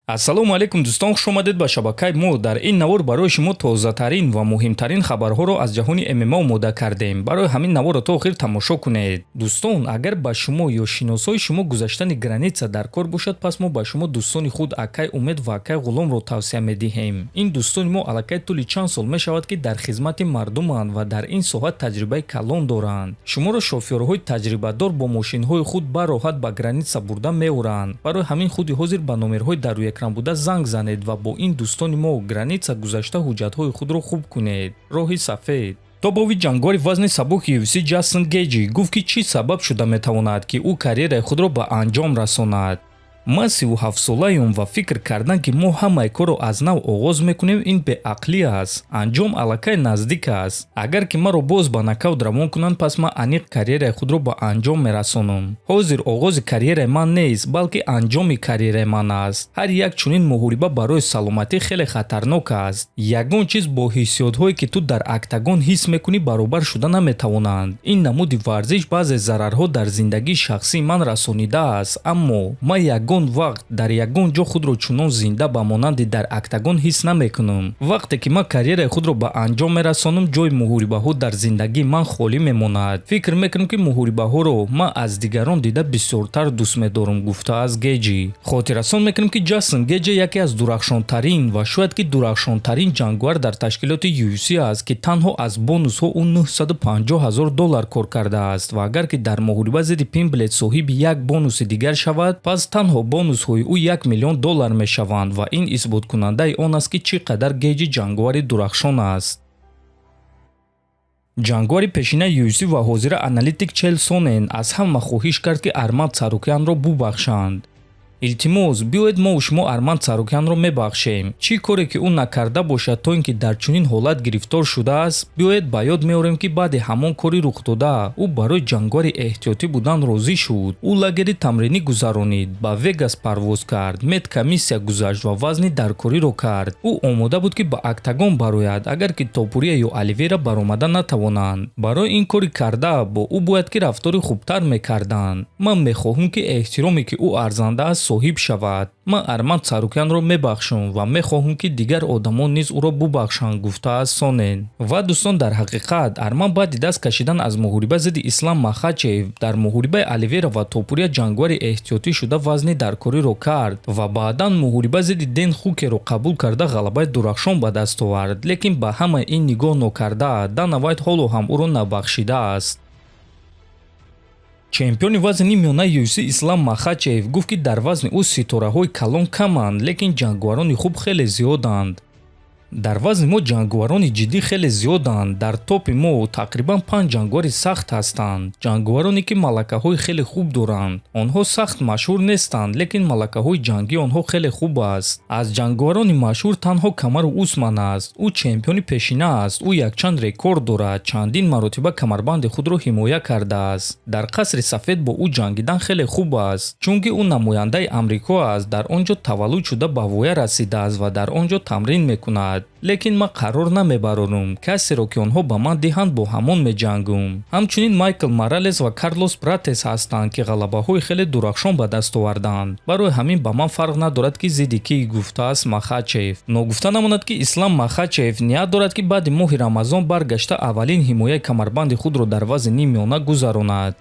ассалому алайкум дӯстон, хуш омадед ба шабакаи мо. Дар ин навор барои шумо тозатарин ва муҳимтарин хабарҳоро аз ҷаҳони ММА омода кардем. Барои ҳамин наворро то охир тамошо кунед. Дӯстон, агар ба шумо ё шиносои шумо гузаштани граница дар кор бошад, пас мо ба шумо дӯстони худ Акай Умед ва Акай Ғуломро тавсия медиҳем. Ин дӯстони мо аллакай тӯли чанд сол мешавад ки дар хизмати мардуманд ва дар ин соҳа таҷрибаи калон доранд. Шуморо шофёрҳои таҷрибадор бо мошинҳои худ бароҳат ба граница бурда меоранд. Барои ҳамин худи ҳозир ба номерҳои дару экран буда занг занед ва бо ин дӯстони мо граница гузашта ҳуҷҷатҳои худро хуб кунед. Роҳи сафед. Тобови ҷангори вазни сабук UFC Ҷастин Гейҷи гуфт ки чӣ сабаб шуда метавонад ки ӯ карьераи худро ба анҷом расонад. Ман 37-солаам ва фикр кардан ки мо ҳамаи корро аз нав оғоз мекунем ин беақлӣ аст. Анҷом аллакай наздик аст. Агар ки маро боз ба нокаут равон кунанд, пас ман аниқ карьераи худро ба анҷом мерасонам. Ҳозир оғози карьераи ман нест, балки анҷоми карьераи ман аст. Ҳар як чунин муҳориба барои саломатӣ хеле хатарнок аст. Ягон чиз бо ҳиссиётҳое ки ту дар октагон ҳис мекунӣ баробар шуда наметавонанд. Ин намуди варзиш баъзе зарарҳо дар зиндагии шахсии ман расонидааст, аммо ман ягон вақт дар ягон ҷо худро чунон зинда ба монанди дар октагон ҳис намекунам. Вақте ки ман карьераи худро ба анҷом мерасонам, ҷои муҳорибаҳо дар зиндагии ман холӣ мемонад. Фикр мекунам ки муҳорибаҳоро ман аз дигарон дида бисёртар дӯст медорам, гуфтааст Гейҷи. Хотиррасон мекунам ки Ҷастин Гейҷи яке аз дурахшонтарин ва шояд ки дурахшонтарин ҷангувар дар ташкилоти UFC аст ки танҳо аз бонусҳо ӯ $950,000 кор кардааст ва агар ки дар муҳориба зидди Пимблет соҳиби як бонуси дигар шавад, пас танҳо бонусҳои ӯ $1 миллион мешаванд ва ин исботкунандаи он аст ки чӣ қадар Гейҷи ҷангувари дурахшон аст. ҷангувари пешинаи UFC ва ҳозира аналитик Чел Сонен аз ҳама хоҳиш кард ки Арманд Сарукянро бубахшанд. илтимос, биёед мо шумо Арманд Сарукянро мебахшем. Чӣ коре ки ӯ накарда бошад то ин ки дар чунин ҳолат гирифтор шудааст? Биёед ба ёд меорем ки баъди ҳамон кори рухдода ӯ барои ҷангувари эҳтиётӣ будан розӣ шуд. Ӯ лагери тамринӣ гузаронид, ба Вегас парвоз кард, медкомиссия гузашт ва вазни даркориро кард. Ӯ омода буд ки ба октагон барояд, агар ки Топурия ё Оливейра баромада натавонанд. Барои ин кори карда бо ӯ бояд ки рафтори хубтар мекарданд. Ман мехоҳам ки эҳтироме ки ӯ арзанда аст соҳиб шавад. Ман Арманд Сарукянро мебахшам ва мехоҳам ки дигар одамон низ ӯро бубахшанд, гуфтааст Сонен. Ва дӯстон, дар ҳақиқат Арманд баъди даст кашидан аз муҳориба зидди Ислам Махачев дар муҳорибаи Оливейра ва Топурия ҷангувари эҳтиётӣ шуда вазни даркориро кард ва баъдан муҳориба зидди Дэн Хукерро қабул карда ғалабаи дурахшон ба даст овард. Лекин ба ҳама ин нигоҳ нокарда, Дана Вайт ҳоло ҳам ӯро набахшидааст. Чемпиони вазни миёнаи UFC Ислам Махачев гуфт ки дар вазни ӯ ситораҳои калон каманд, лекин ҷангуварони хуб хеле зиёданд. Дар вазни мо ҷангуварони ҷиддӣ хеле зиёданд. Дар топи мо тақрибан 5 ҷангувари сахт ҳастанд. Ҷангувароне ки малакаҳои хеле хуб доранд. Онҳо сахт машҳур нестанд, лекин малакаҳои ҷангии онҳо хеле хуб аст. Аз ҷангуварони машҳур танҳо Камару Усман аст. Ӯ чемпиони пешина аст. Ӯ якчанд рекорд дорад. Чандин маротиба камарбанди худро ҳимоя кардааст. Дар қасри сафед бо ӯ ҷангидан хеле хуб аст. Чунки ӯ намояндаи Амрико аст. Дар он ҷо таваллуд шуда ба воя расидааст ва дар он ҷо тамрин мекунад. Лекин ман қарор намебаронам. Касеро ки онҳо ба ман диҳанд бо ҳамон меҷангум. Ҳамчунин Майкл Моралес ва Карлос Пратес ҳастанд ки ғалабаҳои хеле дурахшон ба даст оварданд. Барои ҳамин ба ман фарқ надорад ки зидди кӣ, гуфтааст Махачев. Ногуфта намонад ки Ислам Махачев ният дорад ки баъди моҳи Рамазон баргашта аввалин ҳимояи камарбанди худро дар вазни нимёна гузаронад.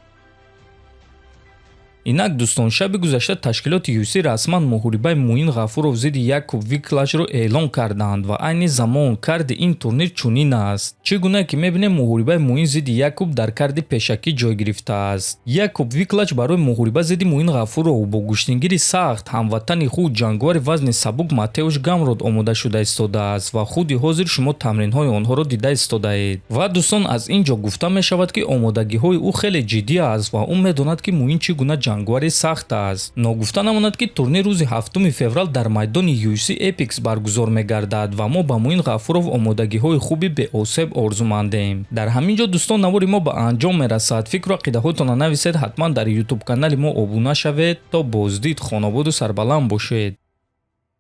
Инак дӯстон, шаби гузашта ташкилоти UFC расман муҳорибаи Муин Ғафуров зидди Якуб Виклачро эълон карданд ва айни замон карди ин турнир чунин аст. Чӣ гуна ки мебинем муҳорибаи Муин зидди Якуб дар карди пешакӣ ҷой гирифтааст. Якуб Виклач барои муҳориба зидди Муин Ғафуров бо гӯштингири сахт ҳамватани худ ҷангувари вазни сабук Матеуш Гамрод омода шуда истодааст ва худи ҳозир шумо тамринҳои онҳоро дида истодаед. Ва дӯстон, аз ин ҷо гуфта мешавад ки омодагиҳои ӯ хеле ҷиддӣ аст ва ӯ медонад ки Муин чӣ гуна ҷангувари сахт аст. Ногуфта намонад ки турнир рӯзи 7 феврал дар майдони UFC Epix баргузор мегардад ва мо ба Муин Ғафуров омодагиҳои хуби беосеб орзумандем. Дар ҳамин ҷо дӯстон, навори мо ба анҷом мерасад. Фикру ақидаҳоятонро нависед, ҳатман дар YouTube канали мо обуна шавед. То боздид, хонободу сарбаланд бошед.